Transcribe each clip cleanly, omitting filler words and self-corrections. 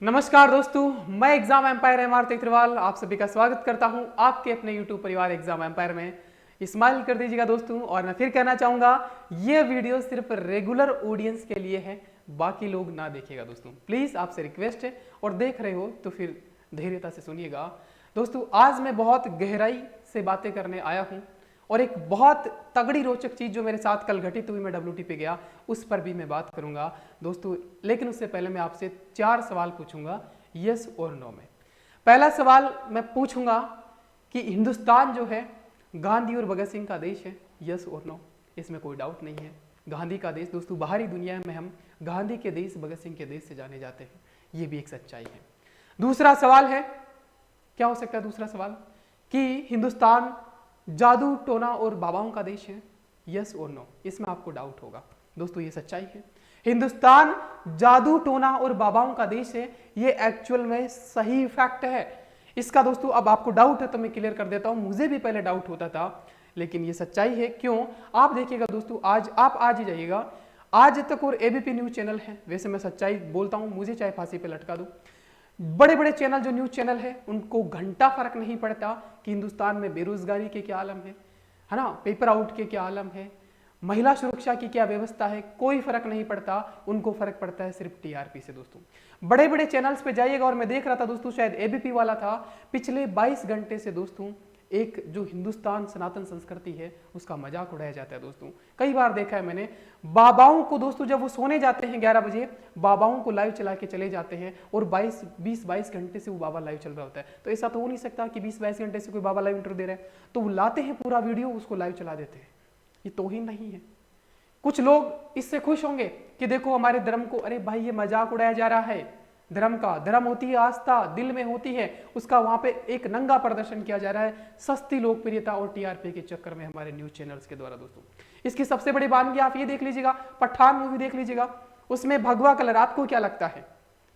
नमस्कार दोस्तों, मैं एग्जाम एम्पायर एमआर तेजवाल आप सभी का स्वागत करता हूं आपके अपने यूट्यूब परिवार एग्जाम एम्पायर में। स्माइल कर दीजिएगा दोस्तों। और मैं फिर कहना चाहूंगा, ये वीडियो सिर्फ रेगुलर ऑडियंस के लिए है, बाकी लोग ना देखिएगा दोस्तों। प्लीज आपसे रिक्वेस्ट है, और देख रहे हो तो फिर धैर्यता से सुनिएगा दोस्तों। आज मैं बहुत गहराई से बातें करने आया हूँ, और एक बहुत तगड़ी रोचक चीज जो मेरे साथ कल घटित हुई, मैं WT पे गया, उस पर भी मैं बात करूंगा दोस्तों। लेकिन उससे पहले मैं आपसे 4 सवाल पूछूंगा, यस और नो में। पहला सवाल मैं पूछूंगा कि हिंदुस्तान जो है गांधी और भगत सिंह का देश है, यस और नो, इसमें कोई डाउट नहीं है। गांधी का देश दोस्तों, बाहरी दुनिया में हम गांधी के देश, भगत सिंह के देश से जाने जाते हैं, ये भी एक सच्चाई है। दूसरा सवाल है, क्या हो सकता है दूसरा सवाल, कि हिंदुस्तान जादू टोना और बाबाओं का देश है, यस और नो, इसमें आपको डाउट होगा दोस्तों, ये सच्चाई है। हिंदुस्तान जादू टोना और बाबाओं का देश है, ये एक्चुअल में सही फैक्ट है। इसका दोस्तों अब आपको डाउट है तो मैं क्लियर कर देता हूं, मुझे भी पहले डाउट होता था, लेकिन ये सच्चाई है। क्यों? आप देखिएगा दोस्तों, आज ही जाइएगा, आज तक और ABP न्यूज चैनल है। वैसे मैं सच्चाई बोलता हूं, मुझे चाहे फांसी पे लटका दो, बड़े बड़े चैनल जो न्यूज चैनल है उनको घंटा फर्क नहीं पड़ता कि हिंदुस्तान में बेरोजगारी के क्या आलम है ना, पेपर आउट के क्या आलम है, महिला सुरक्षा की क्या व्यवस्था है, कोई फर्क नहीं पड़ता। उनको फर्क पड़ता है सिर्फ TRP से दोस्तों। बड़े बड़े चैनल्स पे जाइएगा, और मैं देख रहा था दोस्तों, शायद ABP वाला था, पिछले 22 घंटे से दोस्तों एक जो हिंदुस्तान सनातन संस्कृति है उसका मजाक उड़ाया जाता है दोस्तों। कई बार देखा है मैंने, बाबाओं को दोस्तों जब वो सोने जाते हैं 11 बजे, बाबाओं को लाइव चला के चले जाते हैं, और 20-22 घंटे से वो बाबा लाइव चल रहा होता है। तो ऐसा तो हो नहीं सकता कि 20-22 घंटे से कोई बाबा लाइव इंटरव्यू दे रहा है, तो वो लाते हैं पूरा वीडियो, उसको लाइव चला देते हैं। ये तौहीन नहीं है? कुछ लोग इससे खुश होंगे कि देखो हमारे धर्म को, अरे भाई ये मजाक उड़ाया जा रहा है धर्म का। धर्म होती है आस्था, दिल में होती है, उसका वहां पे एक नंगा प्रदर्शन किया जा रहा है सस्ती लोकप्रियता और TRP के चक्कर में हमारे न्यूज चैनल्स के द्वारा दोस्तों। इसकी सबसे बड़ी बात आप ये देख लीजिएगा, पठान मूवी देख लीजिएगा, उसमें भगवा कलर, आपको क्या लगता है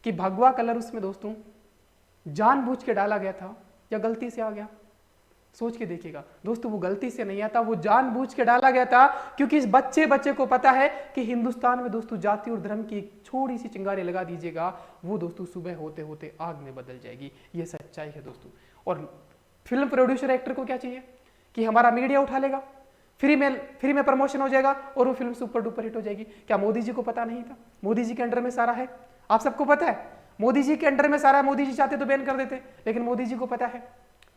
कि भगवा कलर उसमें दोस्तों जानबूझ के डाला गया था या गलती से आ गया? सोच के देखिएगा दोस्तों, वो गलती से नहीं आता, वो जानबूझ के डाला गया था, क्योंकि इस बच्चे को पता है कि हिंदुस्तान में दोस्तों जाति और धर्म की एक छोटी सी चिंगारी लगा दीजिएगा, वो दोस्तों सुबह होते होते आग में बदल जाएगी। ये सच्चाई है दोस्तों। और फिल्म प्रोड्यूसर एक्टर को क्या चाहिए कि हमारा मीडिया उठा लेगा, फ्री में प्रमोशन हो जाएगा, और वो फिल्म सुपर डुपर हिट हो जाएगी। क्या मोदी जी को पता नहीं था? मोदी जी के अंडर में सारा है, आप सबको पता है, मोदी जी के अंडर में सारा है। मोदी जी चाहते तो बैन कर देते, लेकिन मोदी जी को पता है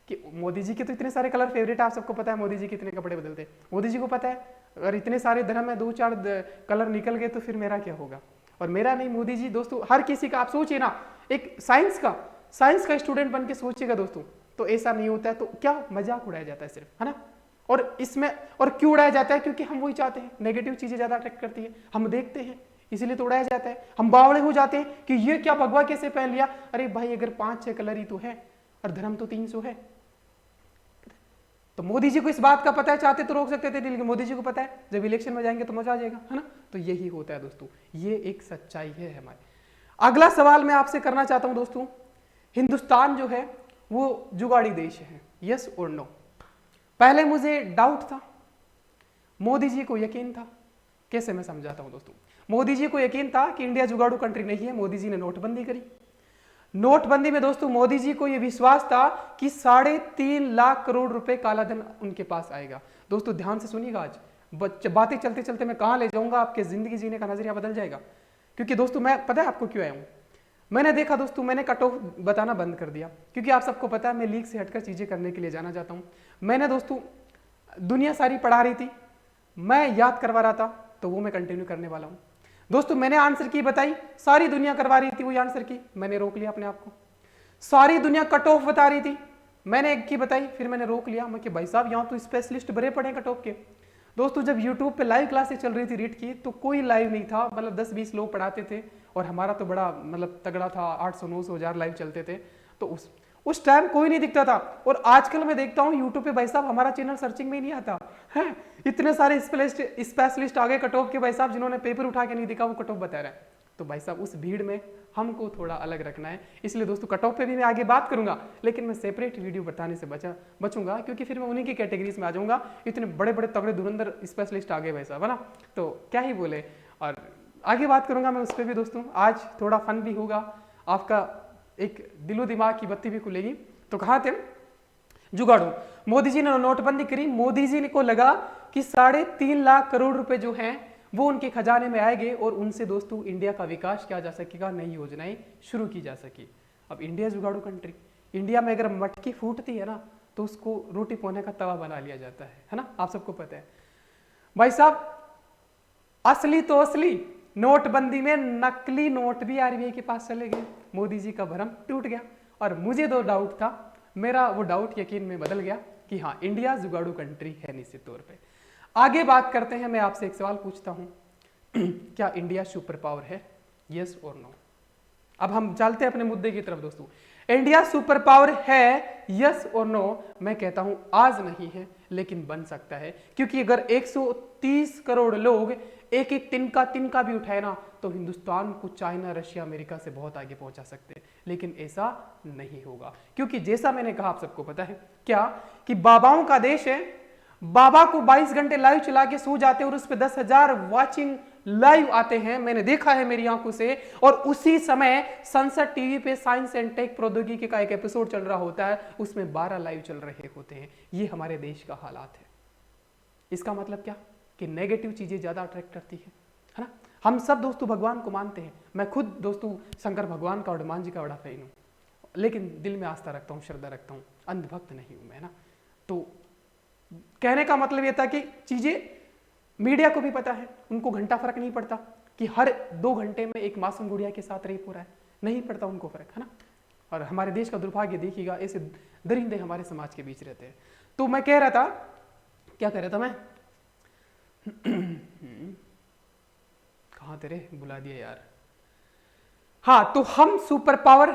कि मोदी जी के तो इतने सारे कलर फेवरेट है, आप सबको पता है मोदी जी कितने कपड़े बदलते हैं। मोदी जी को पता है अगर इतने सारे धर्म में 2-4 कलर निकल गए तो फिर मेरा क्या होगा, और मेरा नहीं, मोदी जी दोस्तों हर किसी का। आप सोचिए ना, एक साइंस का स्टूडेंट बन के सोचिएगा दोस्तों, तो ऐसा नहीं होता है, तो क्या मजाक उड़ाया जाता है सिर्फ, है ना। और इसमें और क्यों उड़ाया जाता है? क्योंकि हम वही चाहते हैं, नेगेटिव चीजें ज्यादा अट्रैक्ट करती है, हम देखते हैं, इसीलिए तो उड़ाया जाता है। हम बावड़े हो जाते हैं कि ये क्या भगवा कैसे पहन लिया। अरे भाई, अगर 5-6 कलर ही तो है और धर्म तो 300 है, तो मोदी जी को इस बात का पता है, चाहते तो रोक सकते थे, लेकिन मोदी जी को पता है जब इलेक्शन में जाएंगे तो मजा आ जाएगा, है ना। तो यही होता है दोस्तों, ये एक सच्चाई है हमारी। अगला सवाल मैं आपसे करना चाहता हूं दोस्तों, हिंदुस्तान जो है वो जुगाड़ी देश है, यस और नो? पहले मुझे डाउट था, मोदी जी को यकीन था। कैसे मैं समझाता हूं दोस्तों, मोदी जी को यकीन था कि इंडिया जुगाड़ू कंट्री नहीं है। मोदी जी ने नोटबंदी करी, नोटबंदी में दोस्तों मोदी जी को यह विश्वास था कि 3.5 लाख करोड़ रुपए काला धन उनके पास आएगा। दोस्तों ध्यान से सुनिएगा, आज बातें चलते चलते मैं कहां ले जाऊंगा, आपके जिंदगी जीने का नजरिया बदल जाएगा। क्योंकि दोस्तों मैं, पता है आपको क्यों आया हूं? मैंने देखा दोस्तों, मैंने कट ऑफ बताना बंद कर दिया, क्योंकि आप सबको पता है मैं लीक से हटकर चीजें करने के लिए जाना चाहता हूं। मैंने दोस्तों दुनिया सारी पढ़ा रही थी, मैं याद करवा रहा था, तो वो मैं कंटिन्यू करने वाला हूं दोस्तों। मैंने आंसर की बताई, सारी दुनिया करवा रही थी वही आंसर की, मैंने रोक लिया अपने आप को। सारी दुनिया कट ऑफ बता रही थी, मैंने एक की बताई, फिर मैंने रोक लिया। मैं कि भाई साहब यहाँ तो स्पेशलिस्ट भरे पड़े कट ऑफ के। दोस्तों जब यूट्यूब पे लाइव क्लासेस चल रही थी रीट की, तो कोई लाइव नहीं था, मतलब 10-20 लोग पढ़ाते थे, और हमारा तो बड़ा मतलब तगड़ा था, 800-900 लाइव चलते थे। तो उस टाइम कोई नहीं दिखता था। और आजकल मैं देखता हूँ यूट्यूब पे, भाई साहब हमारा चैनल सर्चिंग में ही नहीं आता है। इतने सारे स्पेशलिस्ट आ गए कट ऑफ के भाई साहब, जिन्होंने पेपर उठा के नहीं दिखा वो कट ऑफ बता रहा है। तो भाई साहब उस भीड़ में हमको थोड़ा अलग रखना है, इसलिए दोस्तों कट ऑफ पे भी मैं आगे बात करूंगा, लेकिन मैं सेपरेट वीडियो बताने से बचूंगा, क्योंकि फिर मैं उन्हीं की कैटेगरीज में आ जाऊंगा। इतने बड़े बड़े तगड़े धुरंधर स्पेशलिस्ट आ गए भाई साहब, है ना, तो क्या ही बोले। और आगे बात करूंगा मैं उस पर भी दोस्तों। आज थोड़ा फन भी होगा, आपका एक दिलो दिमाग की बत्ती भी खुलेगी। तो कहाँ थे? जुगाड़ू। मोदी जी ने नोटबंदी करी। मोदी जी को लगा कि 3.5 लाख करोड़ रुपए जो हैं वो उनके खजाने में आएंगे और उनसे दोस्तों इंडिया का विकास किया जा सकेगा, नई योजनाएं शुरू की जा सकी। अब इंडिया जुगाड़ू कंट्री, इंडिया में अगर मटकी फूटती है ना तो उसको रोटी पोने का तवा बना लिया जाता है ना, आप सबको पता है। भाई साहब असली तो असली, नोटबंदी में नकली नोट भी आरबीआई के पास चले गए। मोदी जी का भ्रम टूट गया और मुझे दो डाउट था, मेरा वो डाउट यकीन में बदल गया कि हाँ इंडिया जुगाड़ू कंट्री है निश्चित तौर पे। आगे बात करते हैं, मैं आपसे एक सवाल पूछता हूं क्या इंडिया सुपर पावर है? यस और नो। अब हम चलते हैं अपने मुद्दे की तरफ दोस्तों। इंडिया सुपर पावर है, यस और नो? मैं कहता हूं आज नहीं है लेकिन बन सकता है, क्योंकि अगर 130 करोड़ लोग एक एक तिनका भी उठाए ना तो हिंदुस्तान को चाइना, रशिया, अमेरिका से बहुत आगे पहुंचा सकते हैं। लेकिन ऐसा नहीं होगा, क्योंकि जैसा मैंने कहा आप सबको पता है क्या कि बाबाओं का देश है। बाबा को 22 घंटे लाइव चला के सो जाते हैं और उस पर 10,000 वॉचिंग लाइव आते हैं, मैंने देखा है मेरी आंखों से। और उसी समय संसद टीवी पे साइंस एंड टेक प्रौद्योगिकी का एक एपिसोड चल रहा होता है, उसमें 12 लाइव चल रहे होते हैं। ये हमारे देश का हालात है। इसका मतलब क्या कि नेगेटिव चीजें ज्यादा अट्रैक्ट करती है ना। हम सब दोस्तों भगवान को मानते हैं, मैं खुद दोस्तों शंकर भगवान का और हनुमान जी का बड़ा फैन हूं, लेकिन दिल में आस्था रखता हूं, श्रद्धा रखता हूं, अंधभक्त नहीं हूं मैं ना। तो कहने का मतलब यह था कि चीजें मीडिया को भी पता है, उनको घंटा फर्क नहीं पड़ता कि हर 2 घंटे में एक मासूम गुड़िया के साथ रेप हो रहा है, नहीं पड़ता उनको फर्क, है ना। और हमारे देश का दुर्भाग्य देखिएगा, ऐसे दरिंदे हमारे समाज के बीच रहते हैं। तो मैं कह रहा था, क्या कह रहा था मैं कहां तेरे बुला दिया यार। हाँ, तो हम सुपर पावर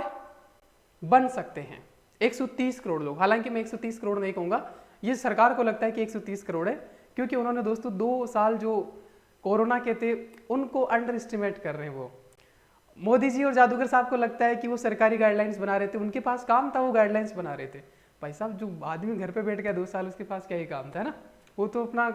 बन सकते हैं। 130 करोड़ लोग, हालांकि मैं 130 करोड़ नहीं कहूंगा, ये सरकार को लगता है कि 130 करोड़ है, क्योंकि उन्होंने दोस्तों 2 साल जो कोरोना के थे उनको अंडर एस्टिमेट कर रहे हैं। वो मोदी जी और जादूगर साहब को लगता है कि वो सरकारी गाइडलाइंस बना रहे थे, उनके पास काम था वो गाइडलाइंस बना रहे थे। भाई साहब जो आदमी घर पे बैठ गया 2 साल, उसके पास क्या ही काम था ना, वो तो अपना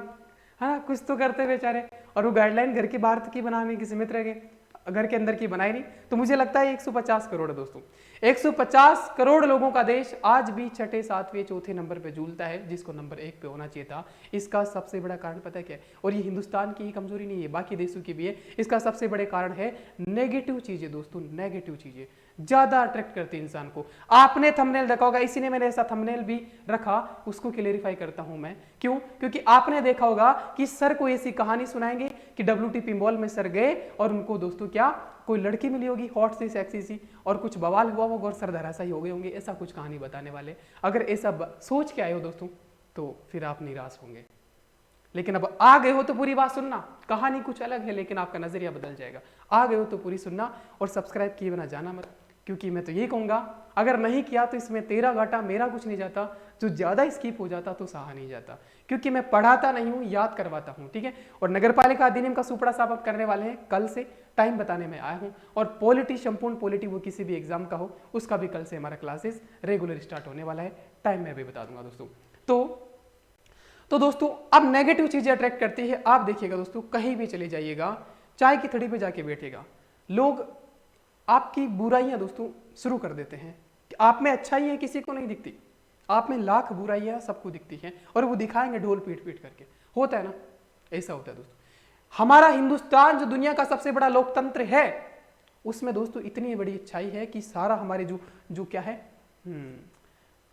है ना कुछ तो करते बेचारे। और वो गाइडलाइन घर के बाहर की बनाने की सीमित रह गए, घर के अंदर की बनाई नहीं। तो मुझे लगता है 150 करोड़ है दोस्तों। 150 करोड़ लोगों का देश आज भी छठे, सातवें, चौथे नंबर पे झूलता है, जिसको नंबर 1 पे होना चाहिए था। इसका सबसे बड़ा कारण पता है क्या है? और ये हिंदुस्तान की ही कमजोरी नहीं है, बाकी देशों की भी है। इसका सबसे बड़े कारण है नेगेटिव चीजें दोस्तों। नेगेटिव चीजें ज्यादा अट्रैक्ट करती है इंसान को। आपने थंबनेल देखा होगा, इसी ने मैंने ऐसा थंबनेल भी रखा, उसको क्लेरिफाई करता हूं मैं। क्यों? क्योंकि आपने देखा होगा कि सर को ऐसी कहानी सुनाएंगे कि WTP मॉल में सर गए और उनको दोस्तों क्या कोई लड़की मिली होगी हॉट सी, सेक्सी सी, और कुछ बवाल हुआ होगा और सर धराशायी हो गए होंगे, ऐसा कुछ कहानी बताने वाले। अगर ऐसा सोच के आए हो दोस्तों तो फिर आप निराश होंगे। लेकिन अब आ गए हो तो पूरी बात सुनना, कहानी कुछ अलग है लेकिन आपका नजरिया बदल जाएगा। आ गए हो तो पूरी सुनना और सब्सक्राइब किए बिना जाना मत, क्योंकि मैं तो ये कहूंगा अगर नहीं किया तो इसमें तेरा घाटा मेरा कुछ नहीं जाता, जो ज्यादा स्किप हो जाता तो सहा नहीं जाता, क्योंकि मैं पढ़ाता नहीं हूं, याद करवाता हूं, ठीक है। और नगरपालिका अधिनियम का सुपड़ा साफ अब करने वाले हैं, कल से टाइम बताने में आया हूं। और पॉलिटी, संपूर्ण पॉलिटी, वो किसी भी एग्जाम का हो, उसका भी कल से हमारा क्लासेस रेगुलर स्टार्ट होने वाला है, टाइम मैं भी बता दूंगा दोस्तों। तो दोस्तों अब नेगेटिव चीजें अट्रैक्ट करती है। आप देखिएगा दोस्तों, कहीं भी चले जाइएगा, चाय की थड़ी पे जाके बैठेगा, लोग आपकी बुराइयां दोस्तों शुरू कर देते हैं। आप में अच्छाई है किसी को नहीं दिखती, आप में लाख बुराइयां सबको दिखती हैं और वो दिखाएंगे ढोल पीट पीट करके। होता है ना, ऐसा होता है दोस्तों। हमारा हिंदुस्तान जो दुनिया का सबसे बड़ा लोकतंत्र है, उसमें दोस्तों इतनी बड़ी अच्छाई है कि सारा हमारे जो क्या है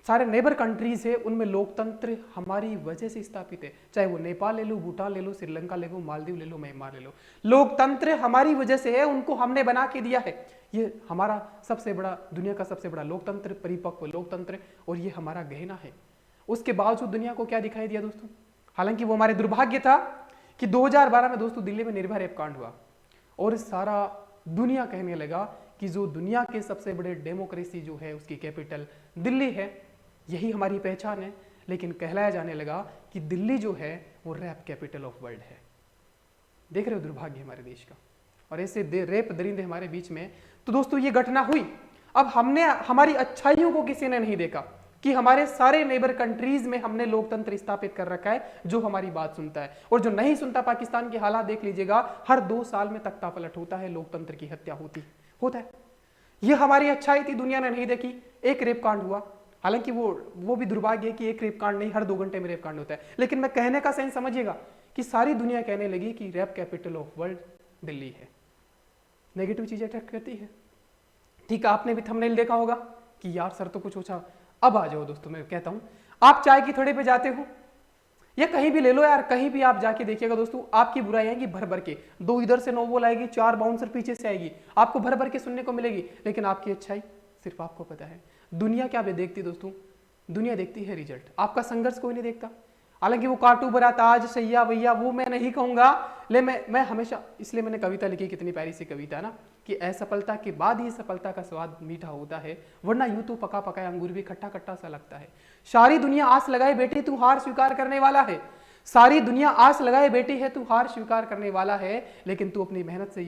सारे नेबर कंट्रीज है, उनमें लोकतंत्र हमारी वजह से स्थापित है। चाहे वो नेपाल ले लो, भूटान ले लो, श्रीलंका ले लो, मालदीव ले लो, म्यांमार ले लो, लोकतंत्र हमारी वजह से है, उनको हमने बना के दिया है। ये हमारा सबसे बड़ा, दुनिया का सबसे बड़ा लोकतंत्र, परिपक्व लोकतंत्र, और ये हमारा गहना है। उसके बावजूद दुनिया को क्या दिखाई दिया दोस्तों? हालांकि वो हमारे दुर्भाग्य था कि 2012 में दोस्तों दिल्ली में निर्भया रेप कांड हुआ और सारा दुनिया कहने लगा कि जो दुनिया के सबसे बड़े डेमोक्रेसी जो है उसकी कैपिटल दिल्ली है, यही हमारी पहचान है। लेकिन कहलाया जाने लगा कि दिल्ली जो है वो रैप कैपिटल ऑफ वर्ल्ड है। देख रहे हो दुर्भाग्य हमारे देश का, और ऐसे रेप दरिंदे हमारे बीच में। तो दोस्तों ये घटना हुई, अब हमने हमारी अच्छाइयों को किसी ने नहीं देखा कि हमारे सारे नेबर कंट्रीज में हमने लोकतंत्र स्थापित कर रखा है जो हमारी बात सुनता है, और जो नहीं सुनता, पाकिस्तान के हालात देख लीजिएगा, हर 2 साल में तख्ता पलट होता है, लोकतंत्र की हत्या होता है। ये हमारी अच्छाई थी, दुनिया ने नहीं देखी, एक रेप कांड हुआ। हालांकि वो भी दुर्भाग्य है कि एक रेप कांड नहीं, हर 2 घंटे में रेप कांड होता है। लेकिन मैं कहने का सेंस समझिएगा कि सारी दुनिया कहने लगी कि rape capital of world Delhi है। नेगेटिव चीजें अट्रैक्ट करती है। ठीक है, आपने भी थंबनेल देखा होगा कि यार सर तो कुछ ओछा। अब आ जाओ दोस्तों, मैं कहता हूं आप चाय की थड़े पे जाते हो या कहीं भी ले लो यार, कहीं भी आप जाके देखिएगा दोस्तों, आपकी बुराई आएगी भर भर के, 2 इधर से नो बॉल आएगी, 4 बाउंसर पीछे से आएगी, आपको भर भर के सुनने को मिलेगी। लेकिन आपकी अच्छाई सिर्फ आपको पता है। दुनिया क्या देखती दोस्तों? दुनिया देखती है रिजल्ट, आपका संघर्ष कोई नहीं देखता। हालांकि वो काटू बरा ताज सैया भैया वो मैं नहीं कहूंगा, ले मैं हमेशा, इसलिए मैंने कविता लिखी, कितनी प्यारी सी कविता ना, कि असफलता के बाद ही सफलता का स्वाद मीठा होता है, वरना यूं तो पका पकाया अंगूर भी खट्टा खट्टा सा लगता है। सारी दुनिया आस लगाए बेटी तू हार स्वीकार करने वाला है, सारी दुनिया आस लगाए बेटी है तू हार स्वीकार करने वाला है, लेकिन तू अपनी मेहनत से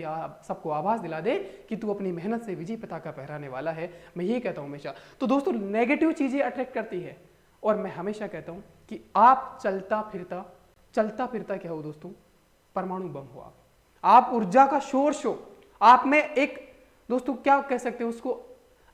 सबको आभास दिला दे कि तू अपनी मेहनत से विजय पताका फहराने वाला है। मैं यही कहता हूं हमेशा। तो दोस्तों नेगेटिव चीजें अट्रैक्ट करती है, और मैं हमेशा कहता हूं कि आप चलता फिरता क्या हो दोस्तों? परमाणु बम हो आप ऊर्जा का सोर्स हो, आप में एक दोस्तों क्या कह सकते हो उसको,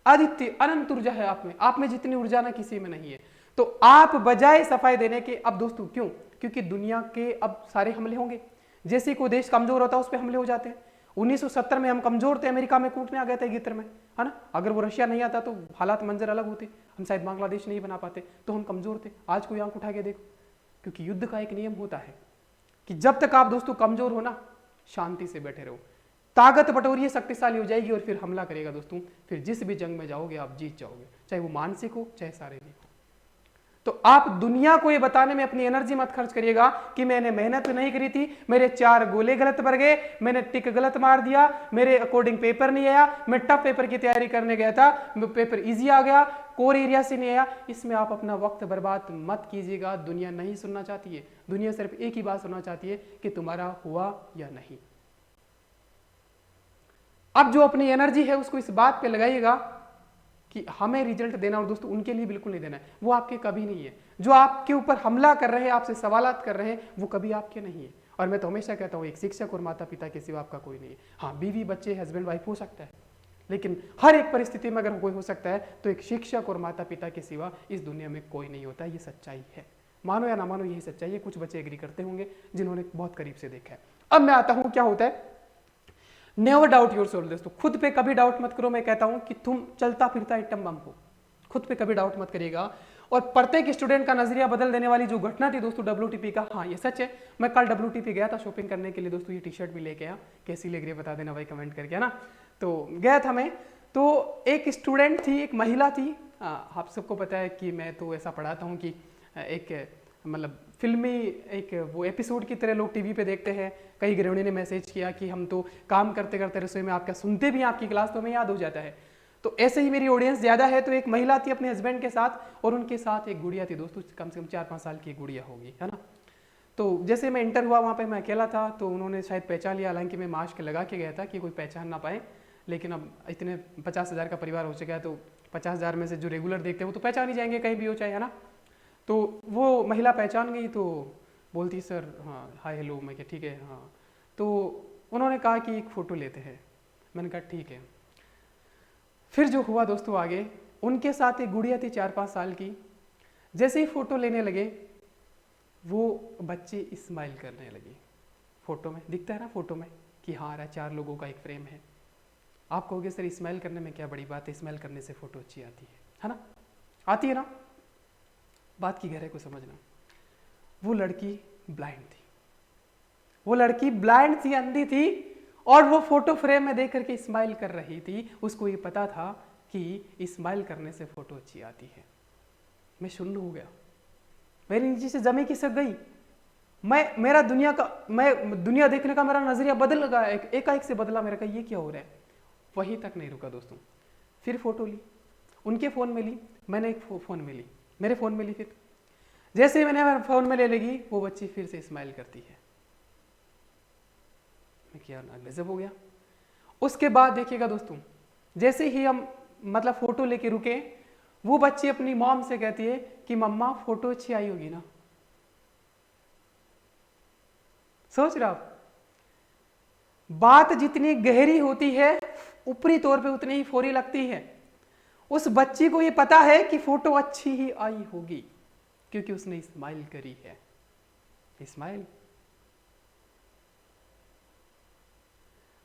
अद्वितीय अनंत ऊर्जा है आप में जितनी ऊर्जा ना किसी में नहीं है। तो आप बजाय सफाई देने के, अब दोस्तों क्यों? क्योंकि दुनिया के अब सारे हमले होंगे, जैसे कोई देश कमजोर होता है उस पर हमले हो जाते हैं। 1970 में हम कमजोर थे, अमेरिका में कूटने आ गए थे गित्र में, है ना। अगर वो रशिया नहीं आता तो हालात मंजर अलग होते, हम शायद बांग्लादेश नहीं बना पाते, तो हम कमजोर थे। आज कोई आंख उठा के देखो, क्योंकि युद्ध का एक नियम होता है कि जब तक आप दोस्तों कमजोर हो ना, शांति से बैठे रहो, ताकत बटोरिए, शक्तिशाली हो जाएगी और फिर हमला करेगा दोस्तों। फिर जिस भी जंग में जाओगे आप जीत जाओगे, चाहे वो मानसिक हो चाहे शारीरिक हो। तो आप दुनिया को ये बताने में अपनी एनर्जी मत खर्च करिएगा कि मैंने मेहनत नहीं करी थी, मेरे 4 गोले गलत भर गए, मैंने टिक गलत मार दिया, मेरे अकॉर्डिंग पेपर नहीं आया, मैं टफ पेपर की तैयारी करने गया था, पेपर इजी आ गया, कोर एरिया से नहीं आया। इसमें आप अपना वक्त बर्बाद मत कीजिएगा। दुनिया नहीं सुनना चाहती है, दुनिया सिर्फ एक ही बात सुनना चाहती है कि तुम्हारा हुआ या नहीं। अब जो अपनी एनर्जी है उसको इस बात पे लगाइएगा कि हमें रिजल्ट देना, और दोस्तों उनके लिए बिल्कुल नहीं देना है, वो आपके कभी नहीं है। जो आपके ऊपर हमला कर रहे हैं, आपसे सवालात कर रहे हैं, वो कभी आपके नहीं है। और मैं तो हमेशा कहता हूं एक शिक्षक और माता पिता के सिवा आपका कोई नहीं है। हाँ, बीवी बच्चे हस्बैंड वाइफ हो सकता है, लेकिन हर एक परिस्थिति में अगर कोई हो सकता है तो एक शिक्षक और माता पिता के सिवा इस दुनिया में कोई नहीं होता। ये सच्चाई है, मानो या ना मानो यही सच्चाई है। कुछ बच्चे एग्री करते होंगे जिन्होंने बहुत करीब से देखा है। अब मैं आता हूं क्या होता है, नेवर डाउट योर सेल्फ। दोस्तों खुद पे कभी डाउट मत करो। मैं कहता हूं कि तुम चलता फिरता एटम बम हो, खुद पे कभी डाउट मत करिएगा। और प्रत्येक स्टूडेंट का नजरिया बदल देने वाली जो घटना थी दोस्तों WTP का, हाँ ये सच है। मैं कल WTP गया था शॉपिंग करने के लिए दोस्तों, ये टी-शर्ट भी लेके आया, कैसी लग रही है बता देना भाई कमेंट करके, है ना। तो गया था मैं, तो एक स्टूडेंट थी, एक महिला थी। आप सबको पता है कि मैं तो ऐसा पढ़ाता हूँ कि एक मतलब फिल्मी एक वो एपिसोड की तरह लोग टीवी पे देखते हैं। कई गृहिणी ने मैसेज किया कि हम तो काम करते करते रसोई में आपका सुनते भी हैं, आपकी क्लास तो हमें याद हो जाता है। तो ऐसे ही मेरी ऑडियंस ज़्यादा है। तो एक महिला थी अपने हस्बैंड के साथ, और उनके साथ एक गुड़िया थी दोस्तों, कम से कम 4-5 साल की गुड़िया होगी, है ना। तो जैसे मैं इंटर हुआ वहाँ पे, मैं अकेला था, तो उन्होंने शायद पहचान लिया, हालांकि मैं मास्क लगा के गया था कि कोई पहचान ना पाए। लेकिन अब इतने 50,000 का परिवार हो चुका है, तो 50,000 में से जो रेगुलर देखते हैं वो तो पहचान ही जाएंगे, कहीं भी हो चाहे, है ना। तो वो महिला पहचान गई, तो बोलती सर हाँ हाय हेलो। मैं क्या ठीक है हाँ। तो उन्होंने कहा कि एक फ़ोटो लेते हैं। मैंने कहा ठीक है। फिर जो हुआ दोस्तों आगे, उनके साथ एक गुड़िया थी 4-5 साल की। जैसे ही फ़ोटो लेने लगे, वो बच्चे स्माइल करने लगी। फ़ोटो में दिखता है ना, फ़ोटो में कि हाँ रहा 4 लोगों का एक फ्रेम है। आप कहोगे सर स्माइल करने में क्या बड़ी बात है, स्माइल करने से फ़ोटो अच्छी आती है ना, आती है ना। बात की गहराई को समझना। वो लड़की ब्लाइंड थी, वो लड़की ब्लाइंड थी, अंधी थी, और वो फोटो फ्रेम में देख करके स्माइल कर रही थी। उसको ये पता था कि स्माइल करने से फोटो अच्छी आती है। मैं शून्य हो गया, मेरी नीचे से जमी खिसक गई। मेरा दुनिया देखने का मेरा नजरिया बदल गया, एकाएक से बदला। मेरा कहा ये क्या हो रहा है। वहीं तक नहीं रुका दोस्तों, फिर फोटो ली, उनके फ़ोन में ली, मैंने एक फ़ोन में ली, मेरे फ़ोन में ली। फिर जैसे ही मैंने फ़ोन में ले लगी, वो बच्ची फिर से स्माइल करती है। मैं क्या गजब हो गया। उसके बाद देखिएगा दोस्तों, जैसे ही हम मतलब फ़ोटो लेके रुके, वो बच्ची अपनी मॉम से कहती है कि मम्मा फ़ोटो अच्छी आई होगी ना। सोच रहा आप, बात जितनी गहरी होती है ऊपरी तौर पे उतनी ही फोरी लगती है। उस बच्ची को ये पता है कि फोटो अच्छी ही आई होगी क्योंकि उसने स्माइल करी है। स्माइल।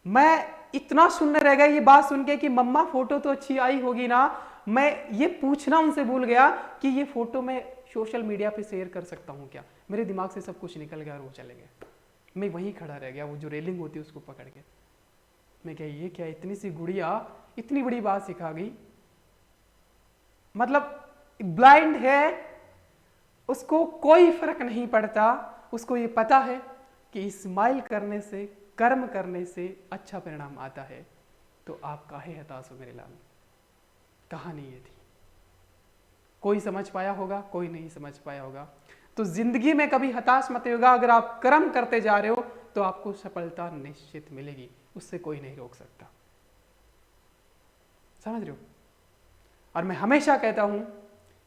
मैं इतना सुनने रह गया ये बात सुन के कि मम्मा फोटो तो अच्छी आई होगी ना, मैं ये पूछना उनसे भूल गया कि ये फोटो मैं सोशल मीडिया पे शेयर कर सकता हूं क्या। मेरे दिमाग से सब कुछ निकल गया और वो चले गए। मैं वहीं खड़ा रह गया, वो जो रेलिंग होती है उसको पकड़ के। मैं क्या ये क्या इतनी सी गुड़िया इतनी बड़ी बात सिखा गई। मतलब ब्लाइंड है, उसको कोई फर्क नहीं पड़ता। उसको ये पता है कि स्माइल करने से, कर्म करने से अच्छा परिणाम आता है। तो आप काहे हताश हो मेरे लाल। कहानी ये थी। कोई समझ पाया होगा, कोई नहीं समझ पाया होगा। तो जिंदगी में कभी हताश मत होगा। अगर आप कर्म करते जा रहे हो तो आपको सफलता निश्चित मिलेगी, उससे कोई नहीं रोक सकता। समझ रहे हो। और मैं हमेशा कहता हूं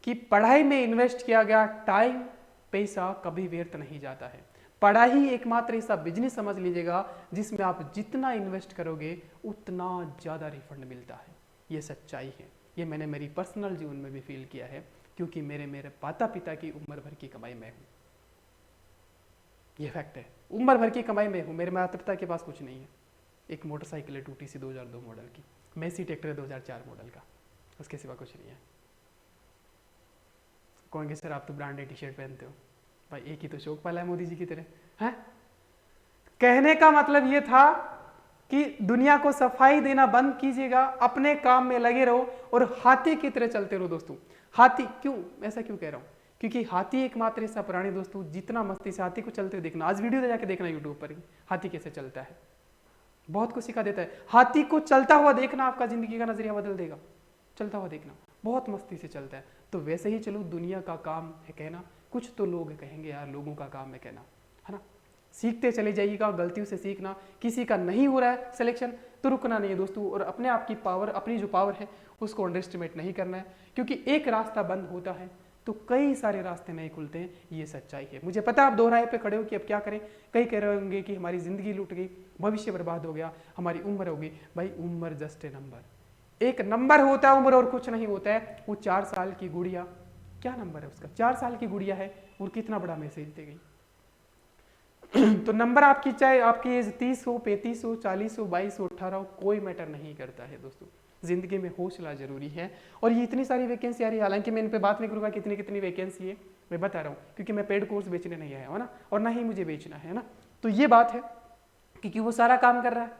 कि पढ़ाई में इन्वेस्ट किया गया टाइम, पैसा कभी व्यर्थ नहीं जाता है। पढ़ाई एकमात्र ऐसा बिजनेस समझ लीजिएगा जिसमें आप जितना इन्वेस्ट करोगे उतना ज्यादा रिफंड मिलता है। ये सच्चाई है। ये मैंने मेरी पर्सनल जीवन में भी फील किया है क्योंकि मेरे माता पिता की उम्र भर की कमाई में हूं। ये फैक्ट है। उम्र भर की कमाई में हूं। मेरे माता पिता के पास कुछ नहीं है। एक मोटरसाइकिल है टूटी सी 2002 मॉडल की, मैसी ट्रैक्टर है 2004 मॉडल का, उसके सिवा कुछ नहीं है। कहेंगे सर आप तो ब्रांडेड टी शर्ट पहनते हो। भाई एक ही तो शौक पाला है मोदी जी की तरह है। कहने का मतलब ये था कि दुनिया को सफाई देना बंद कीजिएगा, अपने काम में लगे रहो और हाथी की तरह चलते रहो दोस्तों। हाथी क्यों, ऐसा क्यों कह रहा हूं, क्योंकि हाथी एकमात्र ऐसा प्राणी दोस्तों जितना मस्ती से हाथी को चलते हुए देखना, आज वीडियो जाके देखना यूट्यूब पर ही, हाथी कैसे चलता है, बहुत कुछ सिखा देता है। हाथी को चलता हुआ देखना आपका जिंदगी का नजरिया बदल देगा। चलता हुआ देखना, बहुत मस्ती से चलता है। तो वैसे ही चलो, दुनिया का काम है कहना, कुछ तो लोग कहेंगे यार लोगों का काम है कहना, है ना। सीखते चले जाइएगा, गलतियों से सीखना। किसी का नहीं हो रहा है सिलेक्शन तो रुकना नहीं है दोस्तों, और अपने आप की पावर, अपनी जो पावर है उसको अंडर एस्टिमेट नहीं करना है। क्योंकि एक रास्ता बंद होता है तो कई सारे रास्ते नहीं खुलते हैं, ये सच्चाई है। मुझे पता आप दोहराए पे खड़े हो कि अब क्या करें। कई कह रहे होंगे कि हमारी जिंदगी लूट गई, भविष्य बर्बाद हो गया, हमारी उम्र हो गई। भाई उम्र जस्ट ए नंबर, एक नंबर होता है उम्र और कुछ नहीं होता है। वो 4 साल की गुड़िया, क्या नंबर है उसका, 4 साल की गुड़िया है और कितना बड़ा मैसेज दे गई। तो नंबर आपकी, चाहे आपकी एज 30 हो, 35 हो, 40 हो, 22 हो, 18 हो, कोई मैटर नहीं करता है दोस्तों। जिंदगी में हौसला जरूरी है। और ये इतनी सारी वैकेंसी आ रही है, हालांकि मैं इन पे बात नहीं करूंगा कितनी कितनी वैकेंसी है, मैं बता रहा हूँ क्योंकि मैं पेड कोर्स बेचने नहीं आया हूँ ना, और ना ही मुझे बेचना है ना। तो ये बात है क्योंकि वो सारा काम कर रहा है,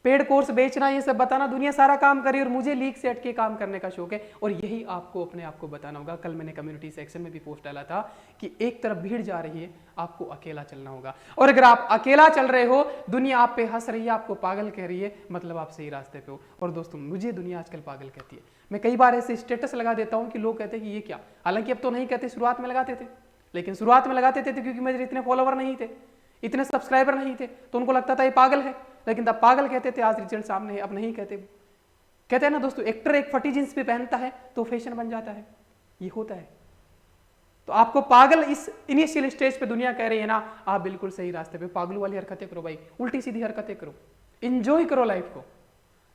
पेड कोर्स बेचना, ये सब बताना, दुनिया सारा काम करी और मुझे लीक से हटके काम करने का शौक है। और यही आपको अपने आप को बताना होगा। कल मैंने कम्युनिटी सेक्शन में भी पोस्ट डाला था कि एक तरफ भीड़ जा रही है, आपको अकेला चलना होगा। और अगर आप अकेला चल रहे हो, दुनिया आप पे हंस रही है, आपको पागल कह रही है, मतलब आप सही रास्ते पे हो। और दोस्तों मुझे दुनिया आजकल पागल कहती है। मैं कई बार ऐसे स्टेटस लगा देता हूं कि लोग कहते हैं कि ये क्या, हालांकि अब तो नहीं कहते, शुरुआत में लगाते थे। लेकिन शुरुआत में लगाते थे क्योंकि मेरे इतने फॉलोवर नहीं थे, इतने सब्सक्राइबर नहीं थे, तो उनको लगता था ये पागल है। लेकिन तब पागल कहते थे, आज रिजल्ट सामने है, अब नहीं कहते। कहते हैं ना दोस्तों, एक्टर एक फटी जींस पे पहनता है तो फैशन बन जाता है, ये होता है। तो आपको पागल इस इनिशियल स्टेज पे दुनिया कह रही है ना, आप बिल्कुल सही रास्ते पे। पागलों वाली हरकतें करो भाई, उल्टी सीधी हरकतें करो, एंजॉय करो लाइफ को,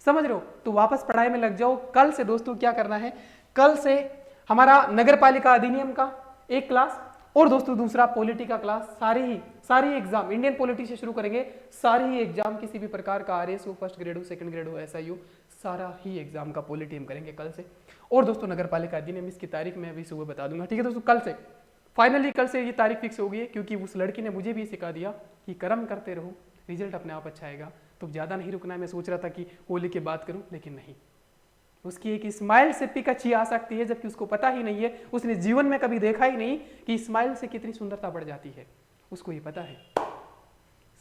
समझ रहे हो। तो वापस पढ़ाई में लग जाओ। कल से दोस्तों क्या करना है, कल से हमारा नगर पालिका अधिनियम का एक क्लास, और दोस्तों दूसरा पॉलिटी का क्लास। सारी एग्जाम, इंडियन पॉलिटी से शुरू करेंगे। सारी ही एग्जाम, किसी भी प्रकार का आरएस हो, फर्स्ट ग्रेड हो, सेकंड ग्रेड हो, एसआई हो, सारा ही एग्जाम का पॉलिटी हम करेंगे कल से। और दोस्तों नगर पालिका अधिनियम, इसकी तारीख मैं अभी सुबह बता दूंगा, ठीक है दोस्तों। कल से फाइनली, कल से ये तारीख फिक्स हो गई है क्योंकि उस लड़की ने मुझे भी सिखा दिया कि कर्म करते रहो, रिजल्ट अपने आप अच्छा आएगा। तो ज्यादा नहीं रुकना है। मैं सोच रहा था कि होली के बाद करूं, लेकिन नहीं, उसकी एक स्माइल से पिक अच्छी आ सकती है, जबकि उसको पता ही नहीं है, उसने जीवन में कभी देखा ही नहीं कि स्माइल से कितनी सुंदरता बढ़ जाती है। उसको ये पता है,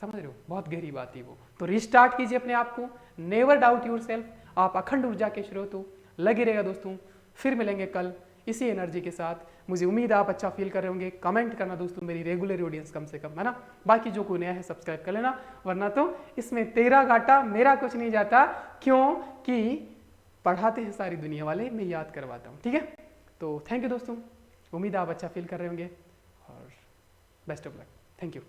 समझ रहे हो, बहुत गहरी बात है वो। तो रिस्टार्ट कीजिए अपने आप को, नेवर डाउट योरसेल्फ। आप अखंड ऊर्जा के स्रोत हो, लगे रहेगा दोस्तों। फिर मिलेंगे कल इसी एनर्जी के साथ। मुझे उम्मीद है आप अच्छा फील कर रहे होंगे। कमेंट करना दोस्तों, मेरी रेगुलर ऑडियंस कम से कम, है ना। बाकी जो कोई नया है सब्सक्राइब कर लेना, वरना तो इसमें तेरा घाटा मेरा कुछ नहीं जाता, क्योंकि पढ़ाते हैं सारी दुनिया वाले, मैं याद करवाता हूँ, ठीक है। तो थैंक यू दोस्तों, उम्मीद है आप अच्छा फील कर रहे होंगे और best of luck. Thank you.